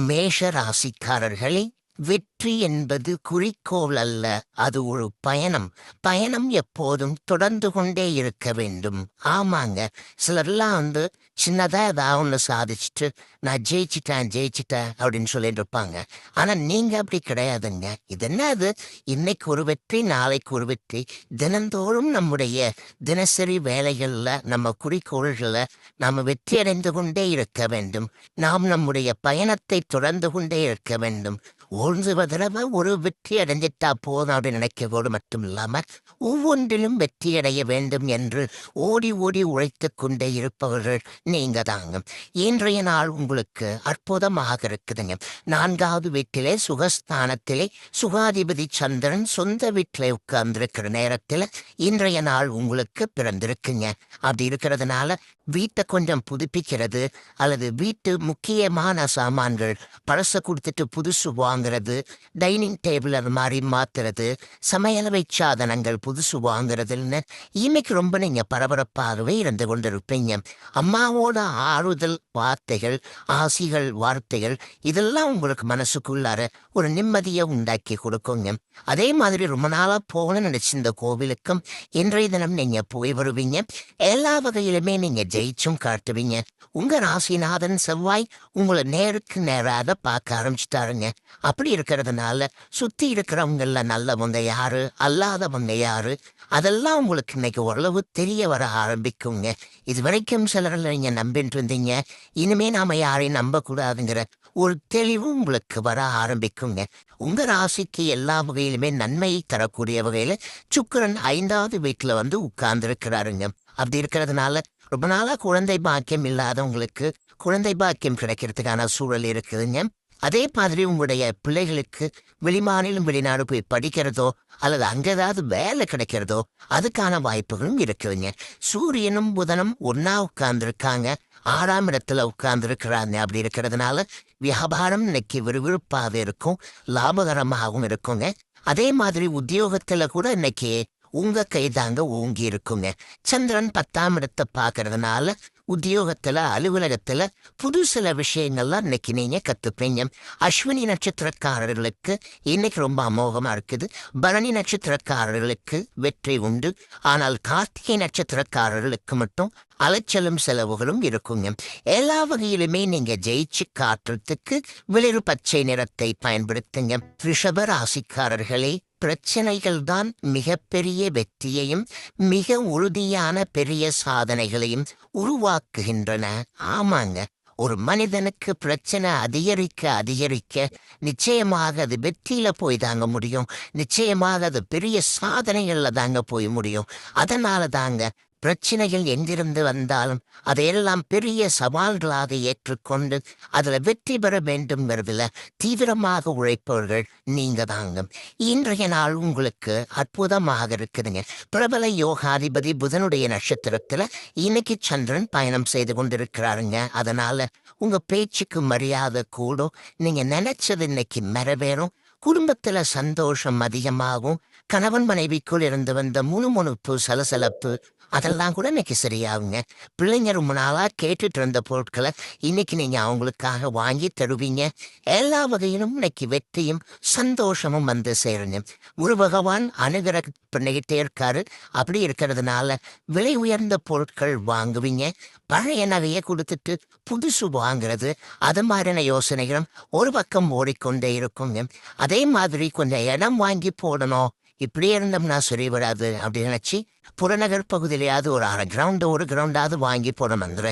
மேஷ ராசிக்காரர்களே, வெற்றி என்பது குறிக்கோள் அல்ல, அது ஒரு பயணம். பயணம் எப்போதும் தொடர்ந்து கொண்டே இருக்க வேண்டும். ஆமாங்க, சிலர்லாம் சின்னதா ஏதாவது ஒன்று சாதிச்சுட்டு நான் ஜெயிச்சிட்டேன் அப்படின்னு சொல்லிட்டு இருப்பாங்க. ஆனா நீங்க அப்படி கிடையாதுங்க. இது என்ன அது, இன்னைக்கு ஒரு வெற்றி நாளைக்கு ஒரு வெற்றி. தினந்தோறும் நம்முடைய தினசரி வேலைகள்ல நம்ம குறிக்கோள்களை நாம வெற்றி அடைந்து கொண்டே இருக்க வேண்டும். நாம் நம்முடைய பயணத்தை தொடர்ந்து கொண்டே இருக்க வேண்டும். ஒரு தடவை ஒரு வெற்றி அடைஞ்சிட்டா போதும் அப்படின்னு நினைக்கிறதோடு மட்டும் இல்லாமல் ஒவ்வொன்றிலும் வெற்றி அடைய வேண்டும் என்று ஓடி ஓடி உழைத்துக் கொண்டே இருப்பவர்கள் நீங்க தாங்க. இன்றைய நாள் உங்களுக்கு அற்புதமாக இருக்குதுங்க. 4வது வீட்டிலே சுகஸ்தானத்திலே சுகாதிபதி சந்திரன் சொந்த வீட்டிலே உட்கார்ந்திருக்கிற நேரத்தில் இன்றைய நாள் உங்களுக்கு பிறந்திருக்குங்க. அப்படி இருக்கிறதுனால வீட்டை கொஞ்சம் புதுப்பிக்கிறது அல்லது வீட்டு முக்கியமான சாமான்கள் பழச கொடுத்துட்டு புதுசு வாங்குறது, டைனிங் டேபிள் அது மாதிரி மாத்துறது, சமையலவை சாதனங்கள் புதுசு வாங்குறதுன்னு இன்னைக்கு ரொம்ப நீங்க பரபரப்பாகவே இருந்து கொண்டிருப்பீங்க. அம்மாவோட ஆறுதல் வார்த்தைகள், ஆசிகள் வார்த்தைகள் இதெல்லாம் உங்களுக்கு மனசுக்குள்ளார ஒரு நிம்மதியை உண்டாக்கி கொடுக்குங்க. அதே மாதிரி ரொம்ப நாளா போன நினைச்சிருந்த கோவிலுக்கும் இன்றைய தினம் நீங்க போய் வருவீங்க. எல்லா வகையிலுமே நீங்க ஜெயிச்சும் காட்டுவீங்க. உங்க ராசிநாதன் செவ்வாய் உங்களை நேருக்கு நேராக பார்க்க ஆரம்பிச்சுட்டாருங்க. அப்படி இருக்கிறதுனால சுத்தி இருக்கிறவங்கள நல்லவங்க யாரு அல்லாதவங்க யாரு அதெல்லாம் உங்களுக்கு இன்னைக்கு ஓரளவு தெரிய வர ஆரம்பிக்குங்க. இது வரைக்கும் சிலரில் நீங்க நம்பிட்டு இருந்தீங்க, இனிமே நாம யாரையும் நம்பக்கூடாதுங்கிற ஒரு தெளிவு உங்களுக்கு வர ஆரம்பிக்குங்க. உங்க ராசிக்கு எல்லா வகையிலுமே நன்மையை தரக்கூடிய வகையில சுக்கிரன் 5வது வீட்டுல உட்கார்ந்து இருக்கிறாருங்க. அப்படி இருக்கிறதுனால ரொம்ப நாளா குழந்தை பாக்கியம் இல்லாதவங்களுக்கு குழந்தை பாக்கியம் கிடைக்கிறதுக்கான சூழல் இருக்குதுங்க. அதே மாதிரி உங்களுடைய பிள்ளைகளுக்கு வெளிமாநிலம் வெளிநாடு போய் படிக்கிறதோ அல்லது அங்க ஏதாவது வேலை கிடைக்கிறதோ அதுக்கான வாய்ப்புகளும் இருக்குதுங்க. சூரியனும் புதனும் ஒன்னா உட்கார்ந்துருக்காங்க, 6ஆம் இடத்துல உட்கார்ந்துருக்கிறாங்க. அப்படி இருக்கிறதுனால வியாபாரம் இன்னைக்கு விறுவிறுப்பாக இருக்கும், லாபகரமாகவும் இருக்குங்க. அதே மாதிரி உத்தியோகத்துல கூட இன்னைக்கு உங்க கைதாங்க ஓங்கி இருக்குங்க. சந்திரன் 10ஆம் இடத்தை பார்க்கறதுனால உத்தியோகத்துல அலுவலகத்துல புது சில விஷயங்கள்லாம் இன்னைக்கு நீங்க கத்துப்பீங்க. அஸ்வினி நட்சத்திரக்காரர்களுக்கு இன்னைக்கு ரொம்ப அமோகமா இருக்குது. பரணி நட்சத்திரக்காரர்களுக்கு வெற்றி உண்டு. ஆனால் கார்த்திகை நட்சத்திரக்காரர்களுக்கு மட்டும் அலைச்சலும் செலவுகளும் இருக்குங்க. எல்லா வகையிலுமே நீங்க ஜெயிச்சு காட்டுறதுக்கு வெளிர் பச்சை நிறத்தை பயன்படுத்துங்க. ரிஷப ராசிக்காரர்களே, பிரச்சனைகள் தான் மிகப்பெரிய வெற்றியையும் மிக உறுதியான பெரிய சாதனைகளையும் உருவாக்குகின்றன. ஆமாங்க, ஒரு மனிதனுக்கு பிரச்சனை அதிகரிக்க நிச்சயமாக அது வெற்றியில போய் தாங்க முடியும். நிச்சயமாக அது பெரிய சாதனைகள்ல தாங்க போய் முடியும். அதனால தாங்க பிரச்சனைகள் எங்கிருந்து வந்தாலும் அதையெல்லாம் பெரிய சவால்களாக ஏற்றுக்கொண்டு அதுல வெற்றி பெற வேண்டும்ங்கிறதுல தீவிரமாக உழைப்பவர்கள் நீங்க தாங்க. இன்றைய நாள் உங்களுக்கு அற்புதமாக இருக்குதுங்க. பிரபல யோகாதிபதி புதனுடைய நட்சத்திரத்துல இன்னைக்கு சந்திரன் பயணம் செய்து கொண்டிருக்கிறாருங்க. அதனால உங்க பேச்சுக்கு மரியாதை கூடும். நீங்க நினைச்சது இன்னைக்கு நிறைவேறும். குடும்பத்துல சந்தோஷம் அதிகமாகும். கணவன் மனைவிக்குள் இருந்து வந்த முணுமுணுப்பு சலசலப்பு அதெல்லாம் கூட இன்னைக்கு சரியாகுங்க. பிள்ளைங்க ரொம்ப நாளா கேட்டுட்டு இருந்த பொருட்களை இன்னைக்கு நீங்க அவங்களுக்காக வாங்கி தருவீங்க. எல்லா வகையிலும் இன்னைக்கு வெற்றியும் சந்தோஷமும் சேருங்க. குரு பகவான் அனுகிரகம் பண்ணிக்கிட்டே இருக்காரு. அப்படி இருக்கிறதுனால விலை உயர்ந்த பொருட்கள் வாங்குவீங்க. பழைய நகையை கொடுத்துட்டு புதுசு வாங்குறது அது மாதிரியான யோசனைகளும் ஒரு பக்கம் ஓடிக்கொண்டே இருக்குங்க. அதே மாதிரி கொஞ்சம் இடம் வாங்கி போடணும், இப்படியே இருந்தோம்னா சரி வராது அப்படின்னு நினைச்சு புறநகர் பகுதியிலேயாவது ஒரு 1/2 கிரவுண்டு 1 கிரவுண்டாவது வாங்கி போடணுங்கிற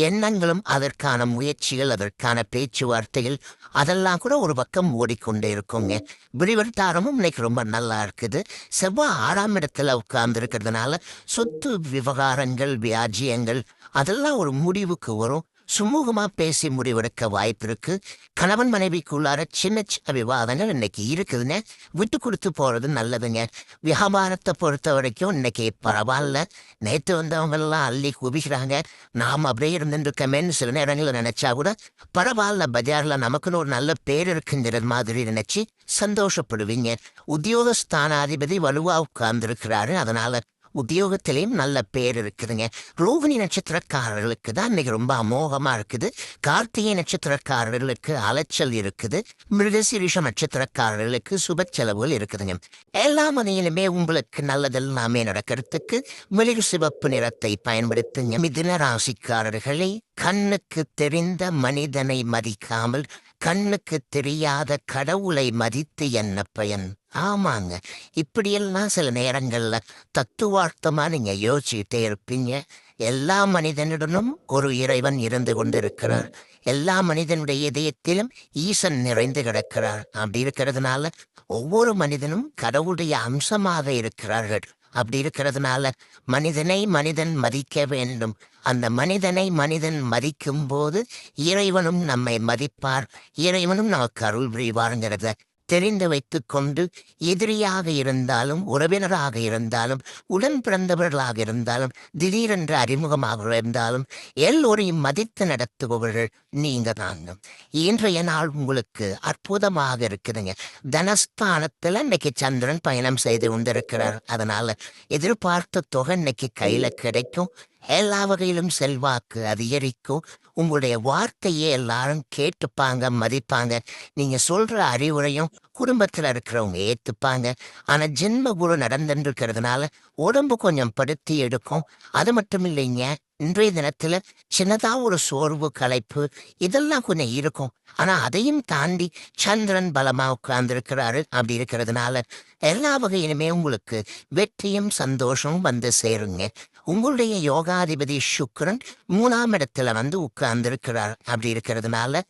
எண்ணங்களும் அதற்கான முயற்சிகள் அதற்கான பேச்சுவார்த்தைகள் அதெல்லாம் கூட ஒரு பக்கம் ஓடிக்கொண்டே இருக்குங்க. விரிவர்த்தாரமும் இன்னைக்கு ரொம்ப நல்லா இருக்குது. செவ்வாய் 6ஆம் இடத்துல உட்கார்ந்து இருக்கிறதுனால சொத்து விவகாரங்கள் வியாஜியங்கள் அதெல்லாம் ஒரு முடிவுக்கு வரும். சுமூகமா பேசி முடிவெடுக்க வாய்ப்பு இருக்கு. கணவன் மனைவிக்குள்ளார சின்ன சின்ன விவாதங்கள் இன்னைக்கு இருக்குதுங்க. விட்டு கொடுத்து போறது நல்லதுங்க. வியாபாரத்தை பொறுத்த வரைக்கும் இன்னைக்கு பரவாயில்ல. நேற்று வந்தவங்க எல்லாம் அள்ளி குவிக்கிறாங்க, நாம் அப்படியே இருந்துருக்கமேன்னு சில நேரங்களில் நினைச்சா கூட பரவாயில்ல, பஜார்ல நமக்குன்னு ஒரு நல்ல பேர் இருக்குங்கிற மாதிரி நினைச்சு சந்தோஷப்படுவீங்க. உத்தியோகஸ்தானாதிபதி வலுவா உட்கார்ந்து இருக்கிறாரு. அதனால உத்தியோகத்திலையும் நல்ல பேர் இருக்குதுங்க. ரோகிணி நட்சத்திரக்காரர்களுக்கு தான் இன்னைக்கு ரொம்ப அமோகமா இருக்குது. கார்த்திகை நட்சத்திரக்காரர்களுக்கு அலைச்சல் இருக்குது. மிருகசீரிஷ நட்சத்திரக்காரர்களுக்கு சுப செலவுகள் இருக்குதுங்க. எல்லா மனையிலுமே உங்களுக்கு நல்லதெல்லாமே நடக்கிறதுக்கு வெளிர் சிவப்பு நிறத்தை பயன்படுத்துங்க. மிதுன ராசிக்காரர்களை கண்ணுக்கு தெரிந்த மனிதனை மதிக்காமல் கண்ணுக்கு தெரியாத கடவுளை மதித்து என்ன பயன்? ஆமாங்க, இப்படியெல்லாம் சில நேரங்கள்ல தத்துவார்த்தமா நீங்க யோசிச்சுட்டே இருப்பீங்க. எல்லா மனிதனுடனும் ஒரு இறைவன் இருந்து கொண்டிருக்கிறார். எல்லா மனிதனுடைய இதயத்திலும் ஈசன் நிறைந்து கிடக்கிறார். அப்படி இருக்கிறதுனால ஒவ்வொரு மனிதனும் கடவுளுடைய அம்சமாக இருக்கிறார்கள். அப்படி இருக்கிறதுனால மனிதனை மனிதன் மதிக்க வேண்டும். அந்த மனிதனை மனிதன் மதிக்கும் போது இறைவனும் நம்மை மதிப்பார். இறைவனும் நமக்கு அருள் புரிவார்ங்கிறத தெரிந்து வைத்துக் கொண்டு எதிரியாக இருந்தாலும் உறவினராக இருந்தாலும் உடன் பிறந்தவர்களாக இருந்தாலும் திடீரென்று அறிமுகமாக இருந்தாலும் எல்லோரையும் மதித்து நடத்துபவர்கள் நீங்க தாங்க. இன்றைய நாள் உங்களுக்கு அற்புதமாக இருக்குதுங்க. தனஸ்தானத்துல இன்னைக்கு சந்திரன் பயணம் செய்து கொண்டிருக்கிறார். அதனால எதிர்பார்த்த தொகை இன்னைக்கு கையில கிடைக்கும். எல்லா வகையிலும் செல்வாக்கு அதிகரிக்கும். உங்களுடைய வார்த்தையே எல்லாரும் கேட்டுப்பாங்க, மதிப்பாங்க. நீங்க சொல்ற அறிவுரையும் குடும்பத்துல இருக்கிறவங்க ஏத்துப்பாங்க. ஆனா ஜென்ம குரு நடந்துருக்கிறதுனால உடம்பு கொஞ்சம் படுத்தி எடுக்கும். அது மட்டும் இல்லைங்க, இன்றைய தினத்துல சின்னதா ஒரு சோர்வு, களைப்பு இதெல்லாம் கொஞ்சம் இருக்கும். ஆனா அதையும் தாண்டி சந்திரன் பலமா உட்கார்ந்துருக்கிறாரு. அப்படி இருக்கிறதுனால எல்லா வகையிலுமே உங்களுக்கு வெற்றியும் சந்தோஷமும் வந்து சேருங்க. உங்களுடைய யோகாதிபதி சுக்கிரன் 3ஆம் இடத்துல வந்து உட்கார்ந்துருக்கிறார். அப்படி இருக்கிறதுனால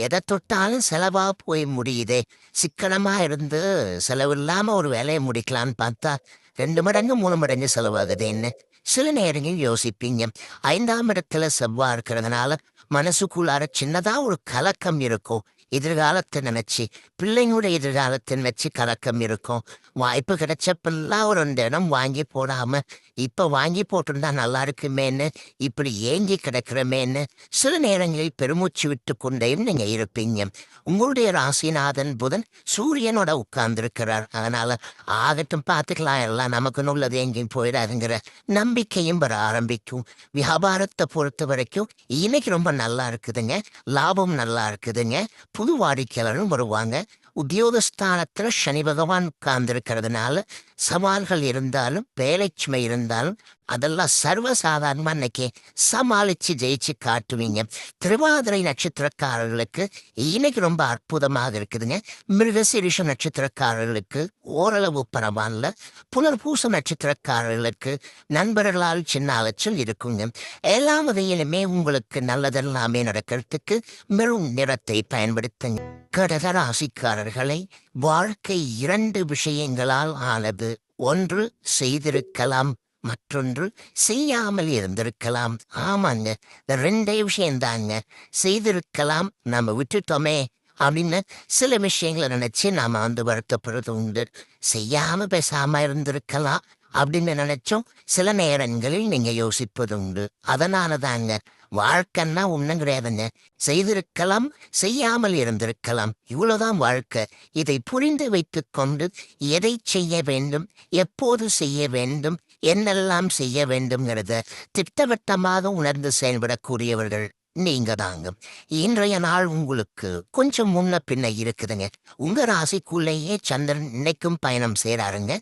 எதை தொட்டாலும் செலவா போய் முடியுதே. சிக்கனமா இருந்து செலவு இல்லாம ஒரு வேலையை முடிக்கலான்னு பார்த்தா 2 மடங்கு 3 மடங்கு செலவாகுதுன்னு சில நேரங்களில் யோசிப்பீங்க. 5ஆம் இடத்துல செவ்வாய் இருக்கிறதுனால மனசுக்குள்ளார சின்னதா ஒரு கலக்கம் இருக்கும். எதிர்காலத்தை நினைச்சு, பிள்ளைங்களோட எதிர்காலத்தை நினைச்சு கலக்கம் இருக்கும். வாய்ப்பு கிடைச்சப்பெல்லாம் ஒரு 2 இடம் வாங்கி போடாம இப்ப வாங்கி போட்டிருந்தா நல்லா இருக்குமேன்னு இப்படி ஏங்கி கிடக்கிறமேன்னு சில நேரங்களில் பெருமூச்சு விட்டு கொண்டேயும் நீங்க இருப்பீங்க. உங்களுடைய ராசிநாதன் புதன் சூரியனோட உட்கார்ந்துருக்கிறார். அதனால ஆகட்டும், பார்த்துக்கலாம், எல்லாம் நமக்கு உள்ளது எங்கேயும் போயிடாதுங்கிற நம்பிக்கையும் வர ஆரம்பிக்கும். வியாபாரத்தை பொறுத்த வரைக்கும் இன்னைக்கு ரொம்ப நல்லா இருக்குதுங்க. லாபம் நல்லா இருக்குதுங்க. புது வாடிக்கையாளரும் வருவாங்க. உத்தியோகஸ்தானத்துல சனி பகவான் உட்கார்ந்துருக்கிறதுனால சவால்கள் இருந்தாலும் வேலைச்சுமை இருந்தாலும் அதெல்லாம் சர்வசாதாரணமா இன்னைக்கு சமாளிச்சு ஜெயிச்சு காட்டுவீங்க. திருவாதிரை நட்சத்திரக்காரர்களுக்கு இன்னைக்கு ரொம்ப அற்புதமாக இருக்குதுங்க. மிருகசீரிஷ நட்சத்திரக்காரர்களுக்கு ஓரளவு பரவாயில்ல. புனர்பூச நட்சத்திரக்காரர்களுக்கு நண்பர்களால் சின்ன அலைச்சல் இருக்குங்க. எல்லா வகையிலுமே உங்களுக்கு நல்லதெல்லாமே நடக்கிறதுக்கு மெரும் நிறத்தை பயன்படுத்துங்க. கடக ராசிக்காரர்களை வாழ்க்கை 2 விஷயங்களால் ஆனது. ஒன்று செய்திருக்கலாம், மற்றொன்று செய்யாமல் இருந்திருக்கலாம். ஆமாங்க, இந்த 2 விஷயம்தாங்க. செய்திருக்கலாம், நம்ம விட்டுட்டோமே அப்படின்னு சில விஷயங்களை நினைச்சு நாம வருத்தப்படுறது உண்டு. செய்யாம பேசாம இருந்திருக்கலாம் அப்படின்னு நினைச்சோம் சில நேரங்களில் நீங்க யோசிப்பது உண்டு. அதனால தாங்க வாழ்க்கைன்னா ஒன்றும் கிடையாதுங்க. செய்திருக்கலாம், செய்யாமல் இருந்திருக்கலாம், இவ்வளவுதான் வாழ்க்கை. இதை புரிந்து வைத்துக் கொண்டு எதை செய்ய வேண்டும், எப்போது செய்ய வேண்டும், என்னெல்லாம் செய்ய வேண்டும்ங்கிறத திட்டவட்டமாக உணர்ந்து செயல்படக்கூடியவர்கள் நீங்க தாங்க. இன்றைய நாள் உங்களுக்கு கொஞ்சம் முன்ன பின்ன இருக்குதுங்க. உங்க ராசிக்குள்ளேயே சந்திரன் இன்னைக்கும் பயணம் செய்யறாருங்க.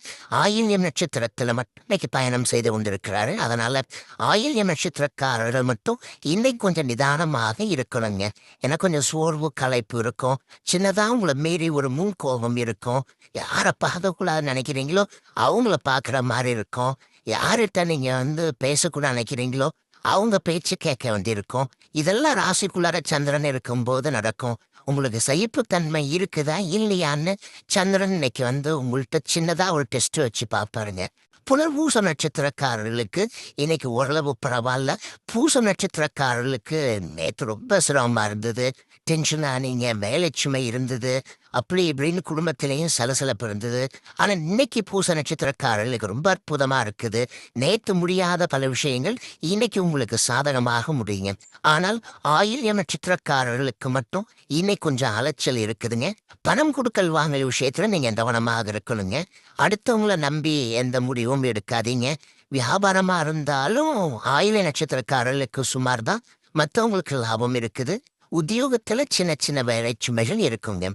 ஆயில்யம் நட்சத்திரத்துல மட்டும் இன்னைக்கு பயணம் செய்து கொண்டிருக்கிறாரு. அதனால ஆயில்யம் நட்சத்திரக்காரர்கள் மட்டும் இன்னைக்கு கொஞ்சம் நிதானமாக இருக்கணுங்க. ஏன்னா கொஞ்சம் சோர்வு, களைப்பு இருக்கும். சின்னதா உங்களை மீறி ஒரு முன்கோபம் இருக்கும். யாரை பார்க்கக்கூடாது நினைக்கிறீங்களோ அவங்கள பார்க்குற மாதிரி இருக்கும். யார்கிட்ட நீங்க பேசக்கூட நினைக்கிறீங்களோ அவங்க பேச்சு கேட்க வேண்டியிருக்கும். இதெல்லாம் ராசிக்குள்ளார சந்திரன் இருக்கும்போது நடக்கும். உங்களுக்கு சகிப்புத்தன்மை இருக்குதா இல்லையான்னு சந்திரன் இன்னைக்கு உங்கள்கிட்ட சின்னதா ஒரு டெஸ்ட் வச்சு பார்ப்பாருங்க. புனர்பூச நட்சத்திரக்காரர்களுக்கு இன்னைக்கு ஓரளவு பரவாயில்ல. பூச நட்சத்திரக்காரர்களுக்கு நேற்று ரொம்ப சிரமமா இருந்தது. டென்ஷன் ஆனீங்க, வேலைச்சுமை இருந்தது, அப்படி இப்படின்னு குடும்பத்திலையும் சலசலப்பு இருந்தது. ஆனா இன்னைக்கு பூச நட்சத்திரக்காரர்களுக்கு ரொம்ப அற்புதமா இருக்குது. நேற்று முடியாத பல விஷயங்கள் இன்னைக்கு உங்களுக்கு சாதகமாக முடியுங்க. ஆனால் ஆயில்யம் நட்சத்திரக்காரர்களுக்கு மட்டும் இன்னைக்கு கொஞ்சம் அலைச்சல் இருக்குதுங்க. பணம் கொடுக்கல் வாங்கல் விஷயத்துல நீங்க கவனமாக இருக்கணுங்க. அடுத்தவங்கள நம்பி எந்த முடிவும் எடுக்காதீங்க. வியாபாரமா இருந்தாலும் ஆயில நட்சத்திரக்காரர்களுக்கு சுமார் தான், மற்றவங்களுக்கு லாபம் இருக்குது. உத்தியோகத்துல சின்ன சின்ன வேலை சுமைகள் இருக்குங்க.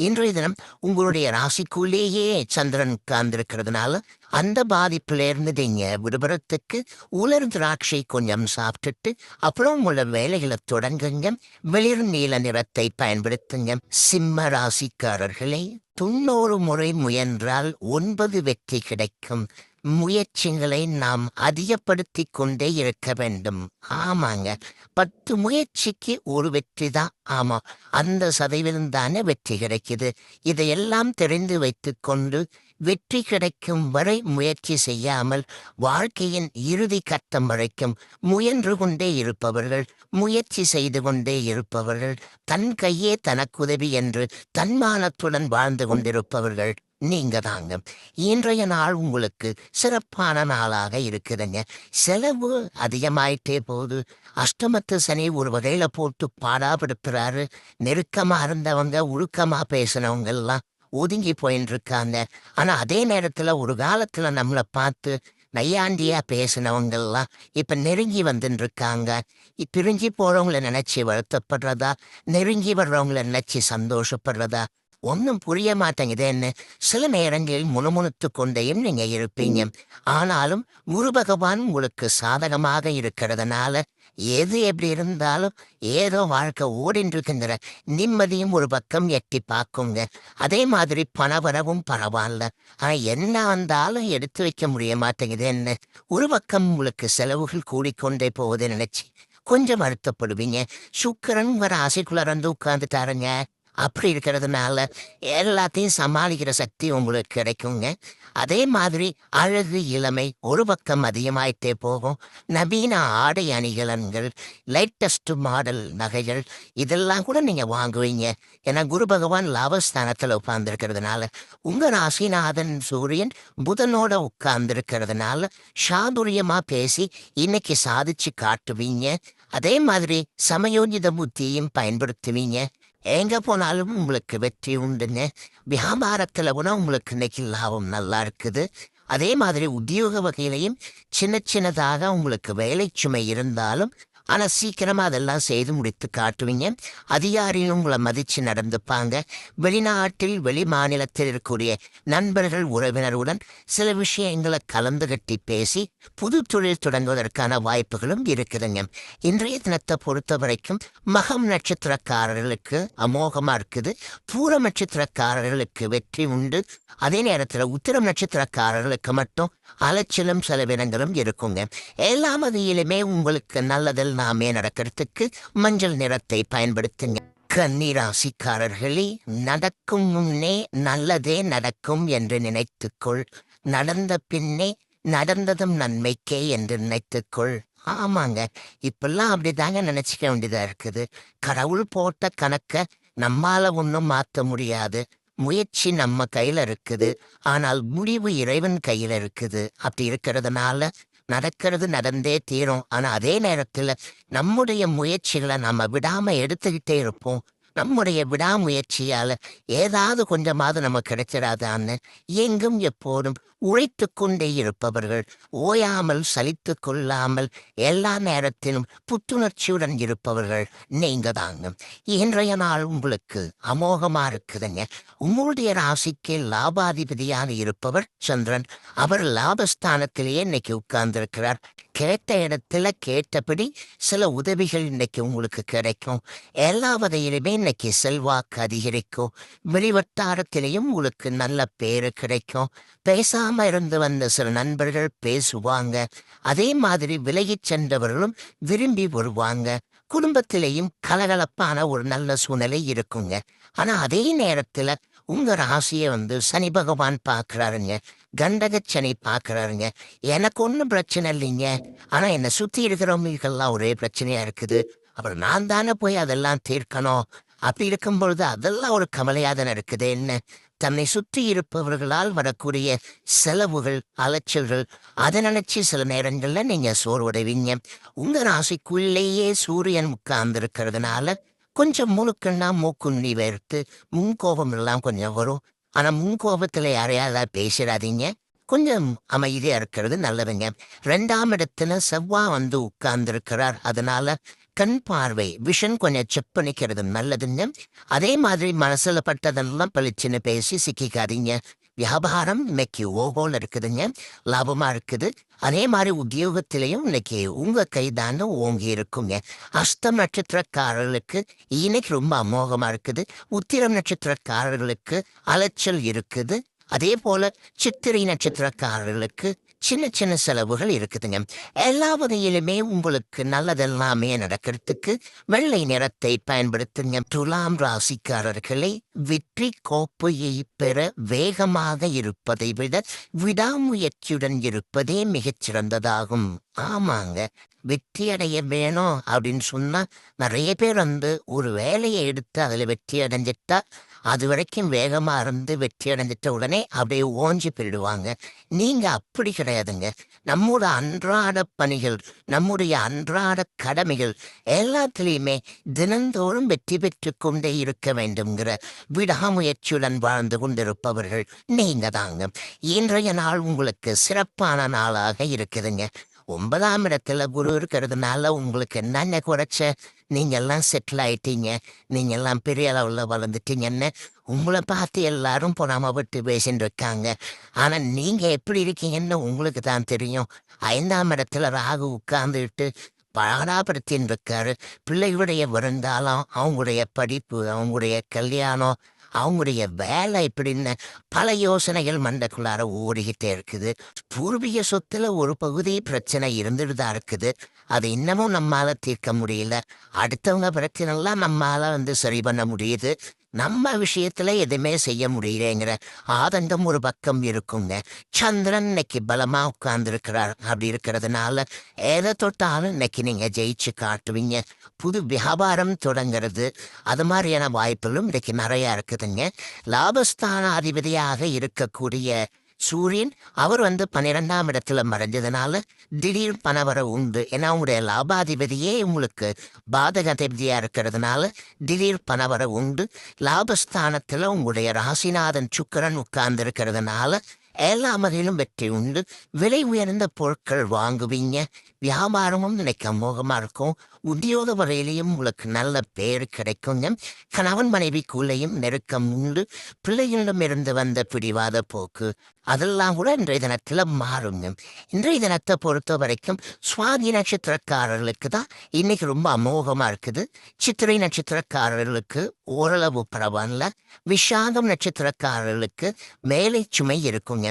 இன்றைய தினம் உங்களுடைய ராசிக்குள்ளேயே சந்திரன் உட்கார்ந்திருக்கிறதுனால அந்த பாதிப்புல இருந்து நீங்க விடுபடுறதுக்கு உலர் திராட்சை கொஞ்சம் சாப்பிட்டுட்டு அப்புறம் உங்களோட வேலைகளை தொடங்குங்க. வெளிர் நீல நிறத்தை பயன்படுத்துங்க. சிம்ம ராசிக்காரர்களே, 90 முறை முயன்றால் 9 வெற்றி கிடைக்கும். முயற்சிகளை நாம் அதிகப்படுத்திக் கொண்டே இருக்க வேண்டும். ஆமாங்க, 10 முயற்சிக்கு ஒரு வெற்றி தான். ஆமா, அந்த சதவீதம் தானே வெற்றி கிடைக்குது. இதையெல்லாம் தெரிந்து வைத்துக் கொண்டு வெற்றி கிடைக்கும் வரை முயற்சி செய்யாமல் வாழ்க்கையின் இறுதி கட்டம் வரைக்கும் முயன்று கொண்டே இருப்பவர்கள், முயற்சி செய்து கொண்டே இருப்பவர்கள், தன் கையே தனக்குதவி என்று தன்மானத்துடன் வாழ்ந்து கொண்டிருப்பவர்கள் நீங்க தாங்க. இன்றைய நாள் உங்களுக்கு சிறப்பான நாளாக இருக்குதுங்க. செலவு அதிகமாயிட்டே போகுது. அஷ்டமத்து சனி ஒரு வகையில போட்டு பாடாபடுத்துறாரு. நெருக்கமா இருந்தவங்க, உருக்கமா பேசினவங்க எல்லாம் ஒதுங்கி போயின்னு இருக்காங்க. ஆனா அதே நேரத்துல ஒரு காலத்துல நம்மளை பார்த்து நையாண்டியா பேசினவங்க எல்லாம் இப்ப நெருங்கி வந்துட்டு இருக்காங்க. பிரிஞ்சு போறவங்கள நினைச்சு வருத்தப்படுறதா, நெருங்கி வர்றவங்கள நினைச்சு சந்தோஷப்படுறதா ஒன்றும் புரிய மாட்டேங்குதேன்னு சில நேரங்களில் முணுமுணுத்து கொண்டேயும் நீங்க இருப்பீங்க. ஆனாலும் குரு பகவான் உங்களுக்கு சாதகமாக இருக்கிறதுனால எது எப்படி இருந்தாலும் ஏதோ வாழ்க்கை ஓடின்னு இருக்குங்கிற நிம்மதியும் ஒரு பக்கம் எட்டி பார்க்குங்க. அதே மாதிரி பணவரவும் பரவாயில்ல. என்ன வந்தாலும் எடுத்து வைக்க முடிய மாட்டேங்குதுன்னு ஒரு பக்கம் உங்களுக்கு செலவுகள் கூடிக்கொண்டே போகுது நினைச்சு கொஞ்சம் வருத்தப்படுவீங்க. சுக்கிரன் வர ஆசைக்குள்ள இருந்து உட்கார்ந்துட்டாருங்க. அப்படி இருக்கிறதுனால எல்லாத்தையும் சமாளிக்கிற சக்தி உங்களுக்கு கிடைக்குங்க. அதே மாதிரி அழகு இளமை ஒரு பக்கம் அதிகமாயிட்டே போகும். நவீன ஆடை அணிகலன்கள், லேட்டஸ்ட் மாடல் நகைகள் இதெல்லாம் கூட நீங்க வாங்குவீங்க. ஏன்னா குரு பகவான் லாபஸ்தானத்தில் உட்கார்ந்துருக்கிறதுனால, உங்க ராசிநாதன் சூரியன் புதனோட உட்கார்ந்துருக்கிறதுனால சாதுரியமா பேசி இன்னைக்கு சாதிச்சு காட்டுவீங்க. அதே மாதிரி சமயோஜித புத்தியும் பயன்படுத்துவீங்க. எங்க போனாலும் உங்களுக்கு வெற்றி உண்டுங்க. வியாபாரத்துல கூட உங்களுக்கு இன்னைக்கு லாபம் நல்லா இருக்குது. அதே மாதிரி உத்தியோக வகையிலையும் சின்ன சின்னதாக உங்களுக்கு வேலை சுமை இருந்தாலும் ஆனா சீக்கிரமா அதெல்லாம் செய்து முடித்து காட்டுவீங்க. அதிகாரியும் உங்களை மதிச்சு நடந்துப்பாங்க. வெளிநாட்டில் வெளி மாநிலத்தில் இருக்கக்கூடிய நண்பர்கள் உறவினருடன் சில விஷயங்களை கலந்து கட்டி பேசி புது தொழில் தொடங்குவதற்கான வாய்ப்புகளும் இருக்குதுங்க. இன்றைய தினத்தை பொறுத்த வரைக்கும் மகம் நட்சத்திரக்காரர்களுக்கு அமோகமா இருக்குது. பூரம் நட்சத்திரக்காரர்களுக்கு வெற்றி உண்டு. அதே நேரத்தில் உத்திரம் நட்சத்திரக்காரர்களுக்கு மட்டும் அலைச்சலும் செலவினங்களும் இருக்குங்க. எல்லா வகையிலுமே உங்களுக்கு நல்லதில் நாமே நடக்கிறதுக்கு மஞ்சள் நிறத்தை பயன்படுத்துங்க. கன்னிராசிக்காரர்களே, நடக்கும் முன்னே நல்லதே நடக்கும் என்று நினைத்துக்கொள். நடந்த பின்னே நடந்ததும் நன்மைக்கே என்று நினைத்துக்கொள். ஆமாங்க, இப்பெல்லாம் அப்படிதாங்க நினைச்சுக்க வேண்டியதா இருக்குது. கடவுள் போட்ட கணக்க நம்மால ஒன்றும் மாற்ற முடியாது. முயற்சி நம்ம கையில இருக்குது. ஆனால் முடிவு இறைவன் கையில இருக்குது. அப்படி இருக்கிறதுனால நடக்கிறது நடந்தே தீரும். ஆனா அதே நேரத்துல நம்முடைய முயற்சிகளை நம்ம விடாம எடுத்துக்கிட்டே இருப்போம். நம்முடைய விடாமுயற்சியால ஏதாவது கொஞ்சமாவது நம்ம கிடைச்சிடாதான்னு எங்கும் எப்போதும் உழைத்து கொண்டே இருப்பவர்கள், ஓயாமல் சலித்து கொள்ளாமல் எல்லா நேரத்திலும் புத்துணர்ச்சியுடன் இருப்பவர்கள் நீங்க தாங்க. இன்றைய நாள் உங்களுக்கு அமோகமா இருக்குதுங்க. உங்களுடைய ராசிக்கு லாபாதிபதியாக இருப்பவர் சந்திரன். அவர் லாபஸ்தானத்திலேயே இன்னைக்கு உட்கார்ந்திருக்கிறார். கேட்ட இடத்துல கேட்டபடி சில உதவிகள் இன்னைக்கு உங்களுக்கு கிடைக்கும். எல்லா வகையிலுமே இன்னைக்கு செல்வாக்கு அதிகரிக்கும். வெளிவட்டாரத்திலையும் உங்களுக்கு நல்ல பேரு கிடைக்கும். பேசாம இருந்து வந்த சில நண்பர்கள் பேசுவாங்க. அதே மாதிரி விலகிச் சென்றவர்களும் விரும்பி வருவாங்க. குடும்பத்திலேயும் கலகலப்பான ஒரு நல்ல சூழ்நிலை இருக்குங்க. ஆனா அதே நேரத்துல உங்க ராசியை சனி பகவான் பாக்குறாருங்க. கண்டக சனி பாக்குறாருங்க. எனக்கு ஒன்றும் பிரச்சனை இல்லைங்க. ஆனா என்னை சுத்தி இருக்கிறவங்களுக்கெல்லாம் ஒரே பிரச்சனையா இருக்குது. அப்புறம் நான் தானே போய் அதெல்லாம் தீர்க்கணும். அப்படி இருக்கும் பொழுது அதெல்லாம் ஒரு கவலையாதன இருக்குது. என்ன தன்னை சுற்றி இருப்பவர்களால் வரக்கூடிய செலவுகள், அலைச்சல்கள், அதை நினைச்சு சில நேரங்கள்ல நீங்க சோர்வடைவீங்க. உங்க ராசிக்குள்ளேயே சூரியன் உட்கார்ந்து இருக்கிறதுனால கொஞ்சம் முழுக்கன்னா மூக்குண்ணி வேர்த்து முன்கோபம் எல்லாம் கொஞ்சம் வரும். ஆனா முன்கோபத்துல யாரையாவது பேசிடாதீங்க. கொஞ்சம் அமைதியா இருக்கிறது நல்லதுங்க. 2ஆம் இடத்துல செவ்வாய் வந்து உட்கார்ந்திருக்கிறார். அதனால கண் பார்வை விஷன் கொஞ்சம் செக் பண்ணிக்கிறது நல்லதுங்க. அதே மாதிரி மனசுல பட்டதெல்லாம் பளிச்சுன்னு பேசி சிக்கிக்காதீங்க. வியாபாரம் இன்னைக்கு ஓஹோல இருக்குதுங்க. லாபமா இருக்குது. அதே மாதிரி உத்தியோகத்திலையும் இன்னைக்கு உங்க கைதான ஓங்கி இருக்குங்க. அஸ்தம் நட்சத்திரக்காரர்களுக்கு இன்னைக்கு ரொம்ப அமோகமா இருக்குது. உத்திரம் நட்சத்திரக்காரர்களுக்கு அலைச்சல் இருக்குது. அதே போல சித்திரை நட்சத்திரக்காரர்களுக்கு சின்ன சின்ன செலவுகள் இருக்குதுங்க. எல்லா வகையிலுமே உங்களுக்கு நல்லதெல்லாமே நடக்கிறதுக்கு வெள்ளை நிறத்தை பயன்படுத்துங்க. துலாம் ராசிக்காரர்களை வெற்றி கோப்பையை பெற வேகமாக இருப்பதை விட விடாமுயற்சியுடன் இருப்பதே மிகச் சிறந்ததாகும். ஆமாங்க, வெற்றி அடைய வேணும் அப்படின்னு சொன்னா நிறைய பேர் வந்து ஒரு வேலையை எடுத்து அதுல வெற்றி அடைஞ்சிட்டா அது வரைக்கும் வேகமா இருந்து வெற்றி அடைஞ்சிட்ட உடனே அப்படியே ஓஞ்சி போயிடுவாங்க. நீங்க அப்படி கிடையாதுங்க. நம்மோட அன்றாட பணிகள், நம்முடைய அன்றாட கடமைகள் எல்லாத்துலேயுமே தினந்தோறும் வெற்றி பெற்று கொண்டே இருக்க வேண்டும்ங்கிற விடாமுயற்சியுடன் வாழ்ந்து கொண்டிருப்பவர்கள் நீங்க தாங்க. இன்றைய நாள் உங்களுக்கு சிறப்பான நாளாக இருக்குதுங்க. 9ஆம் இடத்துல குரு இருக்கிறதுனால உங்களுக்கு என்னென்ன குறைச்ச, நீங்க எல்லாம் செட்டில் ஆயிட்டீங்க, நீங்க எல்லாம் பெரிய அளவில் வளர்ந்துட்டீங்கன்னு உங்களை பார்த்து எல்லாரும் பொறாமப்பட்டு பேசிட்டு இருக்காங்க. ஆனா நீங்க எப்படி இருக்கீங்கன்னு உங்களுக்கு தான் தெரியும். 5ஆம் இடத்துல ராகு உட்கார்ந்துட்டு பாடாப்படுத்தின்னு இருக்காரு. பிள்ளைகளுடைய வருந்தாலும், அவங்களுடைய படிப்பு, அவங்களுடைய கல்யாணம், அவங்களுடைய வேலை இப்படின்னு பல யோசனைகள் மண்டைக்குள்ளார ஓடிக்கிட்டே இருக்குது. பூர்வீக சொத்துல ஒரு பகுதி பிரச்சனை இருந்துட்டு தான் இருக்குது. அது இன்னமும் நம்மால தீர்க்க முடியல. அடுத்தவங்க பிரச்சனைலாம் நம்மால வந்து சரி பண்ண முடியுது. நம்ம விஷயத்துல எதுவுமே செய்ய முடியலங்கிற ஆதங்கம் ஒரு பக்கம் இருக்குங்க. சந்திரன் இன்னைக்கு பலமா உட்கார்ந்துருக்கிறார். அப்படி இருக்கிறதுனால எதை தொட்டாலும் இன்னைக்கு நீங்க ஜெயிச்சு காட்டுவீங்க. புது வியாபாரம் தொடங்கிறது, அது மாதிரியான வாய்ப்புகளும் இன்னைக்கு நிறைய இருக்குதுங்க. லாபஸ்தான அதிபதியாக இருக்கக்கூடிய சூரியன் அவர் வந்து 12ஆம் இடத்துல மறைஞ்சதுனால திடீர் பணவர உண்டு. ஏன்னா உங்களுடைய லாபாதிபதியே உங்களுக்கு பாதகாதிபதியா இருக்கிறதுனால திடீர் பணவர உண்டு. லாபஸ்தானத்துல உங்களுடைய ராசிநாதன் சுக்கிரன் உட்கார்ந்து இருக்கிறதுனால எல்லா வகையிலும் வெற்றி உண்டு. விலை உயர்ந்த பொருட்கள் வாங்குவீங்க. வியாபாரமும் இன்னைக்கு அமோகமா இருக்கும். உத்தியோக வகையிலையும் உங்களுக்கு நல்ல பேர் கிடைக்குங்க. கணவன் மனைவிக்குள்ளேயும் நெருக்கம் உண்டு. பிள்ளைகளிடமிருந்து வந்த பிடிவாத போக்கு அதெல்லாம் கூட இன்றைய தினத்துல மாறுங்க. இன்றைய தினத்தை பொறுத்த வரைக்கும் சுவாதி நட்சத்திரக்காரர்களுக்கு தான் இன்னைக்கு ரொம்ப அமோகமா இருக்குது. சித்திரை நட்சத்திரக்காரர்களுக்கு ஓரளவு பரவாயில்ல. விஷாகம் நட்சத்திரக்காரர்களுக்கு மேலை சுமை இருக்குங்க.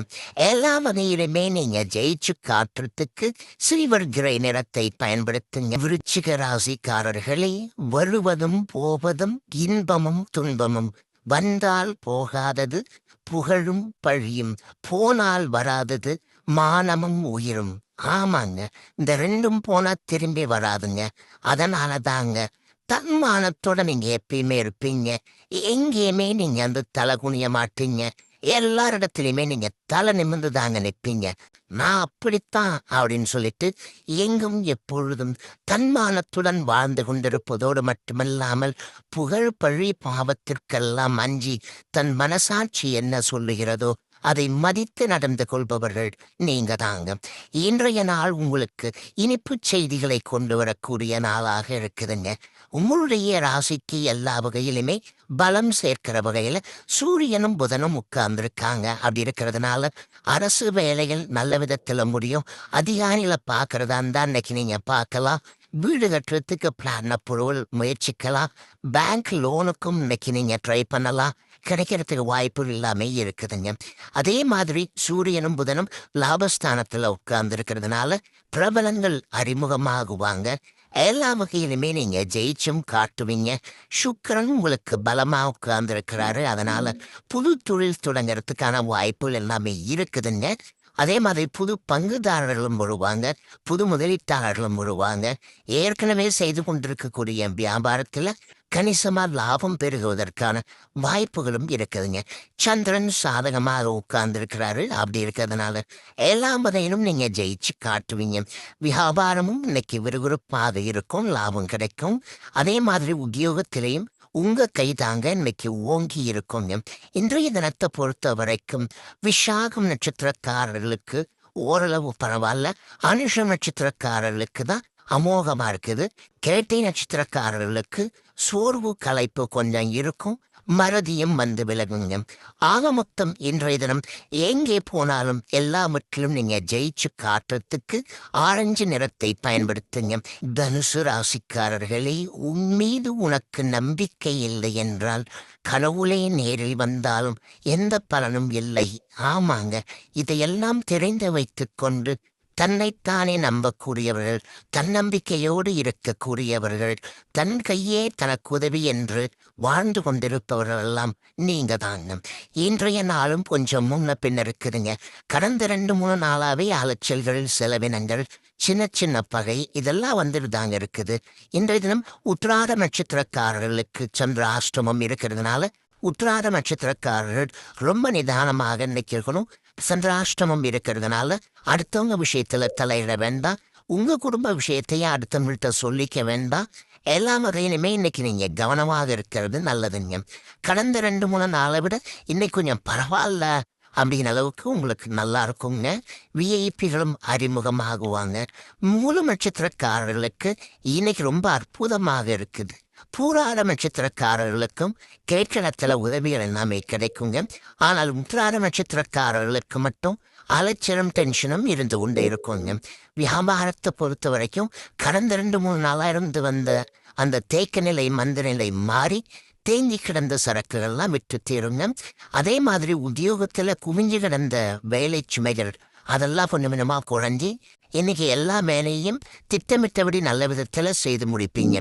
எல்லா வகையிலுமே நீங்க ஜெயிச்சு காட்டுறதுக்கு சில்வர் கிரை நிறத்தை பயன்படுத்துங்க. விருச்சிக ராசிக்காரர்களே, வருவதும் போவதும் இன்பமும் துன்பமும், வந்தால் போகாதது புகழும் பழியும், போனால் வராதது மானமும் உயிரும். ஆமாங்க, இந்த ரெண்டும் போனா திரும்பி வராதுங்க. அதனால தாங்க தன்மானத்தோட நீங்க எப்பயுமே இருப்பீங்க. எங்கேயுமே நீங்க வந்து தலை குனிய மாட்டீங்க. எல்லாரிடத்துலையுமே நீங்க தலை நிமிர்ந்து தாங்க நிற்பீங்க. நான் அப்படித்தான் அப்படின்னு சொல்லிட்டு எங்கும் எப்பொழுதும் தன்மானத்துடன் வாழ்ந்து கொண்டிருப்பதோடு மட்டுமல்லாமல் புகழ் பழி பாவத்திற்கெல்லாம் அஞ்சி தன் மனசாட்சி என்ன சொல்லுகிறதோ அதை மதித்து நடந்து கொள்பவர்கள் நீங்க தாங்க. இன்றைய நாள் உங்களுக்கு இனிப்பு செய்திகளை கொண்டு வரக்கூடிய நாளாக இருக்குதுங்க. உங்களுடைய ராசிக்கு எல்லா வகையிலுமே பலம் சேர்க்கிற வகையில சூரியனும் புதனும் உட்கார்ந்துருக்காங்க. அப்படி இருக்கிறதுனால அரசு வேலைகள் நல்ல விதத்துல முடியும். அதிகாரிகளை பார்க்கறதா இருந்தா இன்னைக்கு நீங்க பார்க்கலாம். வீடு கட்டுறதுக்கு பிளான் அப்ரூவல் முயற்சிக்கலாம். பேங்க் லோனுக்கும் இன்னைக்கு நீங்க ட்ரை பண்ணலாம். கிடைக்கிறதுக்கு வாய்ப்பு எல்லாமே இருக்குதுங்க. அதே மாதிரி சூரியனும் புதனும் லாபஸ்தானத்துல உட்கார்ந்து இருக்கிறதுனால பிரபலங்கள் அறிமுகமாகுவாங்க. எல்லா வகையிலுமே நீங்க ஜெயிச்சும் காட்டுவீங்க. சுக்கிரன் உங்களுக்கு பலமா உட்கார்ந்து இருக்கிறாரு. அதனால புது தொழில் தொடங்குறதுக்கான வாய்ப்புகள் எல்லாமே இருக்குதுங்க. அதே மாதிரி புது பங்குதாரர்களும் வருவாங்க, புது முதலீட்டாளர்களும் வருவாங்க. ஏற்கனவே செய்து கொண்டிருக்கக்கூடிய வியாபாரத்துல கணிசமா லாபம் பெருகுவதற்கான வாய்ப்புகளும் இருக்குதுங்க. சந்திரன் சாதகமாக உட்கார்ந்துருக்கிறாரு. அப்படி இருக்கிறதுனால எல்லா வகையிலும் நீங்க ஜெயிச்சு காட்டுவீங்க. வியாபாரமும் இன்னைக்கு விறுவிறுப்பாக இருக்கும், லாபம் கிடைக்கும். அதே மாதிரி உத்தியோகத்திலையும் உங்க கைதாங்க இன்னைக்கு ஓங்கி இருக்குங்க. இன்றைய தினத்தை பொறுத்த வரைக்கும் விஷாகம் நட்சத்திரக்காரர்களுக்கு ஓரளவு பரவாயில்ல. அனுஷம் நட்சத்திரக்காரர்களுக்கு தான் அமோகமா இருக்குது. கேட்டை நட்சத்திரக்காரர்களுக்கு சோர்வு களைப்பு கொஞ்சம் இருக்கும். மறதியும் வந்து விலகுங்க. ஆக மொத்தம் இன்றைய தினம் எங்கே போனாலும் எல்லாவற்றிலும் நீங்க ஜெயிச்சு காட்டுறதுக்கு ஆரஞ்சு நிறத்தை பயன்படுத்துங்க. தனுசு ராசிக்காரர்களே, உன் மீது உனக்கு நம்பிக்கை இல்லை என்றால் கடவுளே நேரில் வந்தாலும் எந்த பலனும் இல்லை. ஆமாங்க, இதையெல்லாம் தெரிந்து வைத்துக் கொண்டு தன்னைத்தானே நம்பக்கூடியவர்கள், தன்னம்பிக்கையோடு இருக்கக்கூடியவர்கள், தன் கையே தனக்கு உதவி என்று வாழ்ந்து கொண்டிருப்பவர்களெல்லாம் நீங்க தாங்க. இன்றைய நாளும் கொஞ்சம் முன்ன பின்ன இருக்குதுங்க. கடந்த 2-3 நாளாவே அலைச்சல்கள், செலவினங்கள், சின்ன சின்ன பகை இதெல்லாம் வந்துட்டு தாங்க இருக்குது. இன்றைய தினம் உத்திராட நட்சத்திரக்காரர்களுக்கு சந்திராஷ்டமம் இருக்கிறதுனால உத்திராட நட்சத்திரக்காரர்கள் ரொம்ப நிதானமாக நிற்கணும். சந்திராஷ்டமம் இருக்கிறதுனால அடுத்தவங்க விஷயத்துல தலையிட வேண்டாம். உங்க குடும்ப விஷயத்தையே அடுத்தவங்கள்ட்ட சொல்லிக்க வேண்டாம். எல்லா வகையிலுமே இன்னைக்கு நீங்க கவனமாக இருக்கிறது நல்லதுங்க. கடந்த 2-3 நாளை விட இன்னைக்கு கொஞ்சம் பரவாயில்ல அப்படிங்கிற அளவுக்கு உங்களுக்கு நல்லா இருக்குங்க. விஐபிகளும் அறிமுகமாகுவாங்க. மூல நட்சத்திரக்காரர்களுக்கு இன்னைக்கு ரொம்ப அற்புதமாக இருக்குது. பூராட நட்சத்திரக்காரர்களுக்கும் கேட்கறத்துல உதவிகள் எல்லாமே கிடைக்குங்க. ஆனால் உத்திராட நட்சத்திரக்காரர்களுக்கு மட்டும் அலைச்சலும் டென்ஷனும் இருந்து கொண்டே இருக்குங்க. வியாபாரத்தை பொறுத்த வரைக்கும் கடந்த 2-3 நாளா இருந்து வந்த அந்த தேக்க நிலை மந்த நிலை மாறி தேங்கி கிடந்த சரக்குகள்லாம் விட்டு தீருங்க. அதே மாதிரி உத்தியோகத்துல குவிஞ்சு கிடந்த வேலை சுமைகள் அதெல்லாம் கொஞ்சம் கொஞ்சமாக குறைஞ்சி இன்னைக்கு எல்லா வேலையும் திட்டமிட்டபடி நல்ல விதத்தில் செய்து முடிப்பீங்க.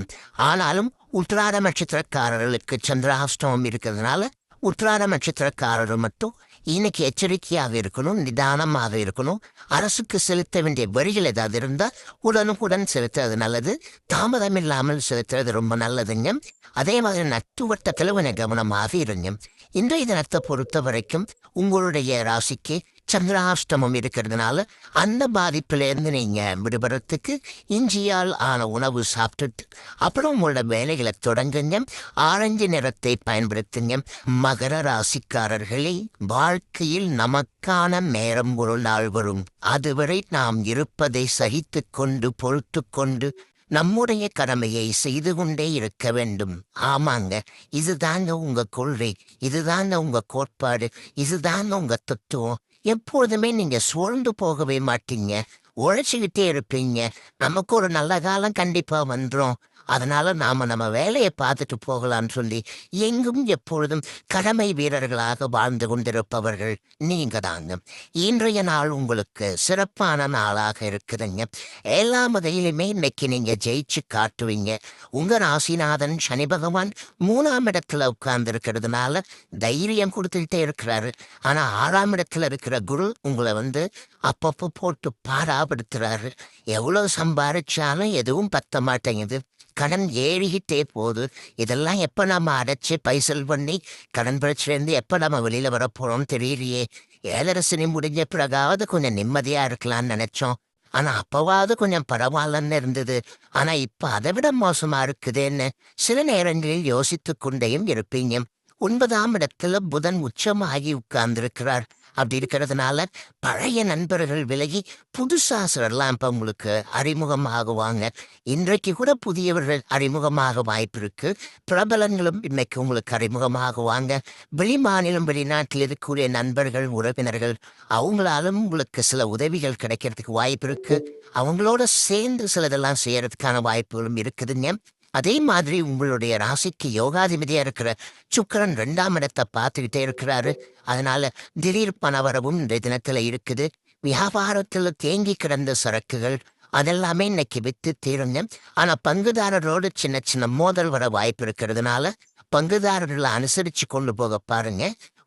ஆனாலும் உத்திராட நட்சத்திரக்காரர்களுக்கு சந்திராஷ்டமம் இருக்கிறதுனால உத்திராட நட்சத்திரக்காரர்கள் மட்டும் இன்னைக்கு எச்சரிக்கையாக இருக்கணும், நிதானமாக இருக்கணும். அரசுக்கு செலுத்த வேண்டிய வரிகள் ஏதாவது இருந்தால் உடனுக்குடன் செலுத்துறது நல்லது. தாமதம் இல்லாமல் செலுத்துறது ரொம்ப நல்லதுங்க. அதே மாதிரி நட்பு வட்டத்தில் கொஞ்சம் கவனமாக இருங்க. இன்றைய தினத்தை பொறுத்த வரைக்கும் உங்களுடைய ராசிக்கு சந்திராஷ்டமம் இருக்கிறதுனால அந்த பாதிப்பிலேருந்து நீங்க விடுபடுறதுக்கு இஞ்சியால் ஆன உணவு சாப்பிட்டுட்டு அப்புறம் உங்களோட வேலைகளை தொடங்குங்க. ஆரஞ்சு நிறத்தை பயன்படுத்துங்க. மகர ராசிக்காரர்களே, வாழ்க்கையில் நமக்கான நேரம் ஒரு நாள் வரும். அதுவரை நாம் இருப்பதை சகித்து கொண்டு பொறுத்து கொண்டு நம்முடைய கடமையை செய்து கொண்டே இருக்க வேண்டும். ஆமாங்க, இதுதாங்க உங்க கொள்கை, இதுதாங்க உங்க கோட்பாடு, இதுதாங்க உங்க தத்துவம். எப்போதுமே நீங்க சோர்ந்து போகவே மாட்டீங்க, உழைச்சிக்கிட்டே இருப்பீங்க. நமக்கு ஒரு நல்ல காலம் கண்டிப்பா வந்துடும். அதனால நாம நம்ம வேலையை பார்த்துட்டு போகலான்னு சொல்லி எங்கும் எப்பொழுதும் கடமை வீரர்களாக வாழ்ந்து கொண்டிருப்பவர்கள் நீங்க தாங்க. இன்றைய நாள் உங்களுக்கு சிறப்பான நாளாக இருக்குதுங்க. எல்லா வகையிலுமே இன்னைக்கு நீங்க ஜெயிச்சு காட்டுவீங்க. உங்க ராசிநாதன் சனி பகவான் 3ஆம் இடத்துல உட்கார்ந்து இருக்கிறதுனால தைரியம் கொடுத்துக்கிட்டே இருக்கிறாரு. ஆனா 6ஆம் இடத்துல இருக்கிற குரு உங்களை அப்பப்போ போட்டு பாராபடுத்துறாரு. எவ்வளவு சம்பாதிச்சாலும் எதுவும் பத்த மாட்டேங்குது. கடன் ஏறிக்கிட்டே போகுது. இதெல்லாம் எப்போ நம்ம அடைச்சி பைசல் பண்ணி கடன் பிரச்சனைலேருந்து எப்போ நம்ம வெளியில் வரப்போகிறோம்னு தெரியலையே. ஏழரசனி முடிஞ்ச பிறகாவது கொஞ்சம் நிம்மதியாக இருக்கலாம்னு நினச்சோம். ஆனால் அப்போவாவது கொஞ்சம் பரவாயில்லன்னு இருந்தது. ஆனால் இப்போ அதை விட மோசமாக இருக்குதுன்னு சில நேரங்களில் யோசித்து கொண்டேயும் இருப்பீங்க. 9ஆம் இடத்துல புதன் உச்சமாகி உட்கார்ந்துருக்கிறார். அப்படி இருக்கிறதுனால பழைய நண்பர்கள் விலகி புதுசா சிலர்லாம் இப்போ உங்களுக்கு அறிமுகமாகுவாங்க. இன்றைக்கு கூட புதியவர்கள் அறிமுகமாக வாய்ப்பு இருக்கு. பிரபலங்களும் இன்னைக்கு உங்களுக்கு அறிமுகமாகுவாங்க. வெளிமாநிலம் வெளிநாட்டில் இருக்கக்கூடிய நண்பர்கள், உறவினர்கள் அவங்களாலும் உங்களுக்கு சில உதவிகள் கிடைக்கிறதுக்கு வாய்ப்பு இருக்கு. அவங்களோட சேர்ந்து சிலதெல்லாம் செய்யறதுக்கான வாய்ப்புகளும் இருக்குதுங்க. அதே மாதிரி உங்களுடைய ராசிக்கு யோகாதிபதியா இருக்கிற சுக்கிரன் 2ஆம் இடத்தை பார்த்துக்கிட்டே இருக்கிறாரு. அதனால திடீர் பணவரவும் இந்த தினத்துல இருக்குது. வியாபாரத்துல தேங்கி கிடந்த சரக்குகள் அதெல்லாமே இன்னைக்கு வித்து தீருங்க. ஆனா பங்குதாரரோடு சின்ன சின்ன மோதல் வர வாய்ப்பு இருக்கிறதுனால பங்குதாரர்களை அனுசரிச்சு கொண்டு போக பாருங்க.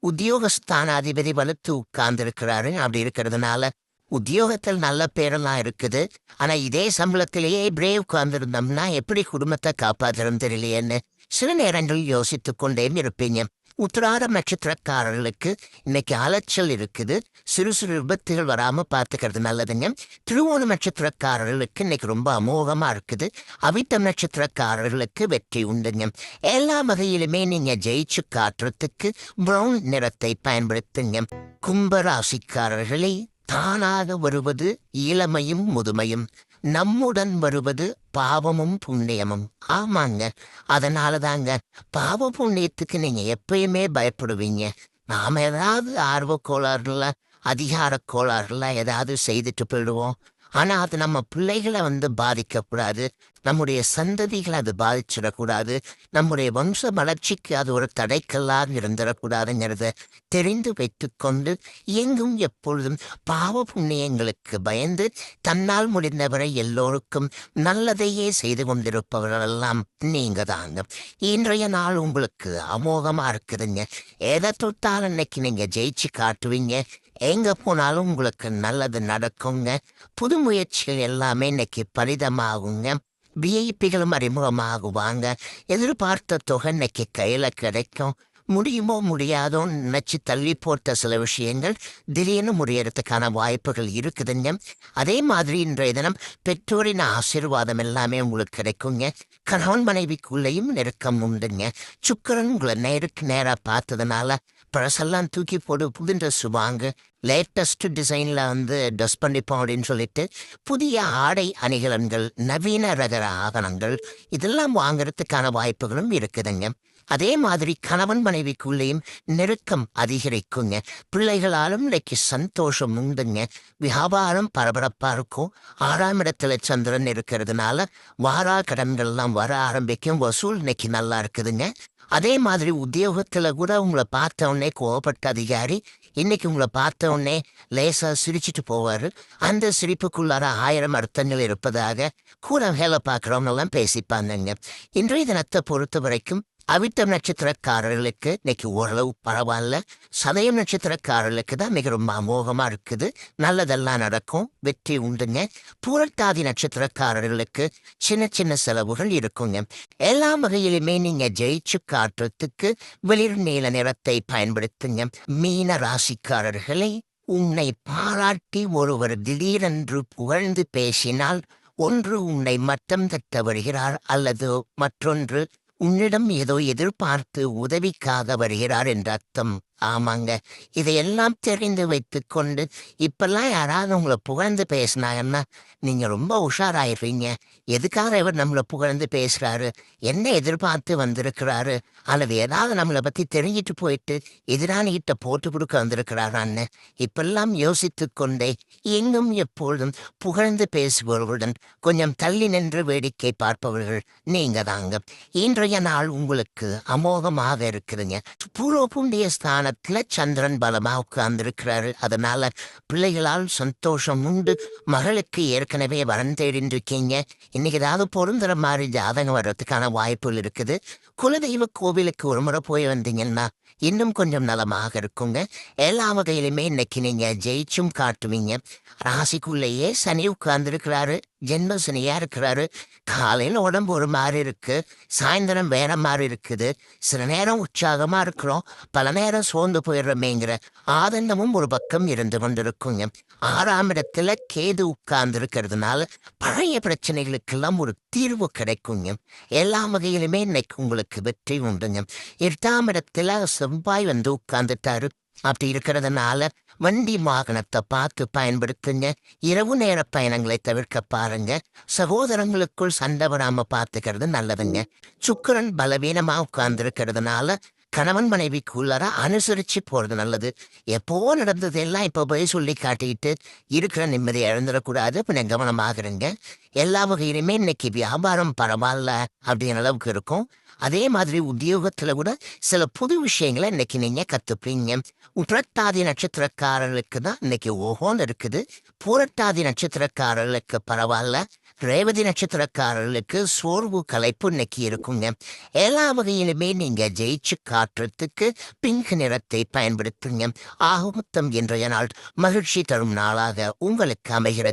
உத்தியோகஸ்தானாதிபதி வலுத்து உட்கார்ந்து இருக்கிறாரு. அப்படி இருக்கிறதுனால உத்தியோகத்தில் நல்ல பேரெல்லாம் இருக்குது. ஆனா இதே சம்பளத்திலேயே இப்படியே உட்கார்ந்துருந்தோம்னா எப்படி குடும்பத்தை காப்பாற்றுறோம் தெரியலையேன்னு சில நேரங்களில் யோசித்து கொண்டே இருப்பீங்க. உத்திராட நட்சத்திரக்காரர்களுக்கு இன்னைக்கு அலைச்சல் இருக்குது. சிறு சிறு விபத்துகள் வராம பார்த்துக்கிறது நல்லதுங்க. திருவோண நட்சத்திரக்காரர்களுக்கு இன்னைக்கு ரொம்ப அமோகமா இருக்குது. அவிட்டம் நட்சத்திரக்காரர்களுக்கு வெற்றி உண்டுங்க. எல்லா வகையிலுமே நீங்க ஜெயிச்சு காட்டுறதுக்கு பிரவுன் நிறத்தை பயன்படுத்துங்க. கும்பராசிக்காரர்களே, தானாக வருவது இளமையும் முதுமையும், நம்முடன் வருவது பாவமும் புண்ணியமும். ஆமாங்க, அதனால தாங்க பாவ புண்ணியத்துக்கு நீங்க எப்பயுமே பயப்படுவீங்க. நாம ஏதாவது ஆர்வ கோளாறுல அதிகார கோளாறுல ஏதாவது செய்துட்டு போயிடுவோம். ஆனா அது நம்ம பிள்ளைகளை பாதிக்கக்கூடாது, நம்முடைய சந்ததிகளை அது பாதிச்சிடக்கூடாது, நம்முடைய வம்ச வளர்ச்சிக்கு அது ஒரு தடைக்கல்லாக இருந்துடக்கூடாதுங்கிறத தெரிந்து வைத்துக்கொண்டு எங்கும் எப்பொழுதும் பாவ புண்ணியங்களுக்கு பயந்து தன்னால் முடிந்தவரை எல்லோருக்கும் நல்லதையே செய்து கொண்டிருப்பவர்களெல்லாம் நீங்க தாங்க. இன்றைய நாள் உங்களுக்கு அமோகமா இருக்குதுங்க. எதை தொட்டாலும் இன்னைக்கு நீங்க ஜெயிச்சு காட்டுவீங்க. எங்க போனாலும் உங்களுக்கு நல்லது நடக்குங்க. புது முயற்சிகள் எல்லாமே இன்னைக்கு பலிதமாகுங்க. விஐபிகளும் அறிமுகமாகுவாங்க. எதிர்பார்த்த தொகை இன்னைக்கு கையில கிடைக்கும். முடியுமோ முடியாதோன்னு நினைச்சு தள்ளி போட்ட சில விஷயங்கள் திடீர்னு முடியறதுக்கான வாய்ப்புகள் இருக்குதுங்க. அதே மாதிரி இன்றைய தினம் பெற்றோரின் ஆசீர்வாதம் எல்லாமே உங்களுக்கு கிடைக்குங்க. கணவன் மனைவிக்குள்ளேயும் நெருக்கம் உண்டுங்க. சுக்கிரன் உங்களை நேருக்கு நேரா பார்த்ததுனால பழசெல்லாம் தூக்கி போடு, புது ட்ரெஸ் வாங்க, லேட்டஸ்ட் டிசைனில் ட்ரெஸ் பண்ணிப்போம் அப்படின்னு சொல்லிட்டு புதிய ஆடை அணிகலன்கள், நவீன ரக ஆகனங்கள் இதெல்லாம் வாங்குறதுக்கான வாய்ப்புகளும் இருக்குதுங்க. அதே மாதிரி கணவன் மனைவிக்குள்ளேயும் நெருக்கம் அதிகரிக்குங்க. பிள்ளைகளாலும் இன்னைக்கு சந்தோஷம் உண்டுங்க. வியாபாரம் பரபரப்பா இருக்கும். 6ஆம் இடத்துல சந்திரன் இருக்கிறதுனால வாரா கடன்கள்லாம் வர ஆரம்பிக்கும். வசூல் இன்னைக்கு நல்லா இருக்குதுங்க. அதே மாதிரி உத்தியோகத்துல கூட உங்களை பார்த்த உடனே கோவப்பட்ட அதிகாரி இன்னைக்கு உங்களை பார்த்த உடனே லேசா சிரிச்சிட்டு போவாரு. அந்த சிரிப்புக்குள்ளார 1000 அர்த்தங்கள் இருப்பதாக கூட வேலை பார்க்குறவங்க எல்லாம் பேசிப்பாங்க. இன்றைய தினத்தை பொறுத்த வரைக்கும் அவிட்டம் நட்சத்திரக்காரர்களுக்கு இன்னைக்கு ஓரளவு பரவாயில்ல. சதயம் நட்சத்திரக்காரர்களுக்கு தான் மிக ரொம்ப அமோகமா இருக்குது. நல்லதெல்லாம் நடக்கும், வெற்றி உண்டுங்க. பூரட்டாதி நட்சத்திரக்காரர்களுக்கு சின்ன சின்ன செலவுகள் இருக்குங்க. எல்லா வகையிலுமே நீங்க ஜெயிச்சு காட்டுறதுக்கு வெளிர் நீல நிறத்தை பயன்படுத்துங்க. மீன ராசிக்காரர்களை, உன்னை பாராட்டி ஒருவர் திடீரென்று புகழ்ந்து பேசினால் ஒன்று உன்னை மட்டம் தட்ட வருகிறார், அல்லது மற்றொன்று உன்னிடம் ஏதோ எதிர்பார்த்து உதவிக்காக வருகிறார் என்ற அர்த்தம். ஆமாங்க, இதையெல்லாம் தெரிந்து வைத்துக்கொண்டு இப்பெல்லாம் யாராவது உங்களை புகழ்ந்து பேசினாங்கன்னா நீங்க ரொம்ப உஷாராயிருவீங்க. எதுக்காக இவர் நம்மளை புகழ்ந்து பேசுறாரு, என்ன எதிர்பார்த்து வந்திருக்கிறாரு, அல்லது ஏதாவது நம்மளை பத்தி தெரிஞ்சிட்டு போயிட்டு எதிரானிகிட்ட போட்டு கொடுக்க வந்திருக்கிறாரான்னு இப்பெல்லாம் யோசித்து கொண்டே எங்கும் எப்பொழுதும் புகழ்ந்து பேசுபவர்களுடன் கொஞ்சம் தள்ளி நின்று வேடிக்கை பார்ப்பவர்கள் நீங்க தாங்க. இன்றைய நாள் உங்களுக்கு அமோகமாக இருக்குதுங்க. பூர்வ புண்ணிய ஸ்தானத்துல சந்திரன் பலமா உட்கார்ந்திருக்கிறாரு. அதனால பிள்ளைகளால் சந்தோஷம் உண்டு. மகளுக்கு ஏற்கனவே வரன் தேடிட்டு இருக்கீங்க. இன்னைக்கு ஏதாவது பொருந்துற மாதிரி ஜாதகம் வர்றதுக்கான வாய்ப்புகள் இருக்குது. குலதெய்வ கோவிலுக்கு ஒரு முறை போய் வந்தீங்கன்னா இன்னும் கொஞ்சம் நலமாக இருக்குங்க. எல்லா வகையிலுமே இன்னைக்கு நீங்க ஜெயிச்சும் காட்டுவீங்க. ராசிக்குள்ளேயே சனி உட்கார்ந்துருக்கிறாரு. ஜென்ம சனியா இருக்கிறாரு. காலையில் உடம்பு ஒரு மாதிரி இருக்கு, சாயந்தரம் வேற மாதிரி இருக்குது. சில நேரம் உற்சாகமா இருக்கிறோம், பல நேரம் சோர்ந்து போயிடுறோமேங்கிற ஆதங்கமும் ஒரு பக்கம் இருந்து கொண்டிருக்குங்க. 6ஆம் இடத்துல கேது உட்கார்ந்து இருக்கிறதுனால பழைய பிரச்சனைகளுக்கெல்லாம் ஒரு தீர்வு கிடைக்குங்க. எல்லா வகையிலுமே இன்னைக்கு உங்களுக்கு வெற்றி உண்டுங்க. 8ஆம் இடத்துல செவ்வாய் உட்கார்ந்துட்டாரு. அப்படி இருக்கிறதுனால வண்டி வாகனத்தை பார்த்து பயன்படுத்துங்க. இரவு நேர பயணங்களை தவிர்க்க பாருங்க. சகோதரங்களுக்குள் சண்டை வராம பார்த்துக்கிறது நல்லதுங்க. சுக்கிரன் பலவீனமா உட்கார்ந்துருக்கிறதுனால கணவன் மனைவிக்குள்ளார அனுசரிச்சு போறது நல்லது. எப்போ நடந்தது எல்லாம் இப்போ போய் சொல்லி காட்டிக்கிட்டு இருக்கிற நிம்மதியை இழந்துடக்கூடாது. பின்ன கவனமாகறங்க. எல்லா வகையிலுமே இன்னைக்கு வியாபாரம் பரவாயில்ல அப்படிங்கிற அளவுக்கு இருக்கும். அதே மாதிரி உத்தியோகத்துல கூட சில புது விஷயங்களை இன்னைக்கு நீங்க கத்துப்பீங்க. உத்திரட்டாதி நட்சத்திரக்காரர்களுக்கு தான் இன்னைக்கு ஓஹோன்னு இருக்குது. பூரட்டாதி நட்சத்திரக்காரர்களுக்கு பரவாயில்ல. ரேவதி நட்சத்திரக்காரர்களுக்கு சோர்வு கலைப்பு இன்னைக்கு இருக்குங்க. எல்லா வகையிலுமே நீங்க ஜெயிச்சு காட்டுறதுக்கு பிங்க் நிறத்தை பயன்படுத்துங்க. ஆக மொத்தம் இன்றைய நாள் மகிழ்ச்சி தரும் நாளாக உங்களுக்கு அமைகிறது.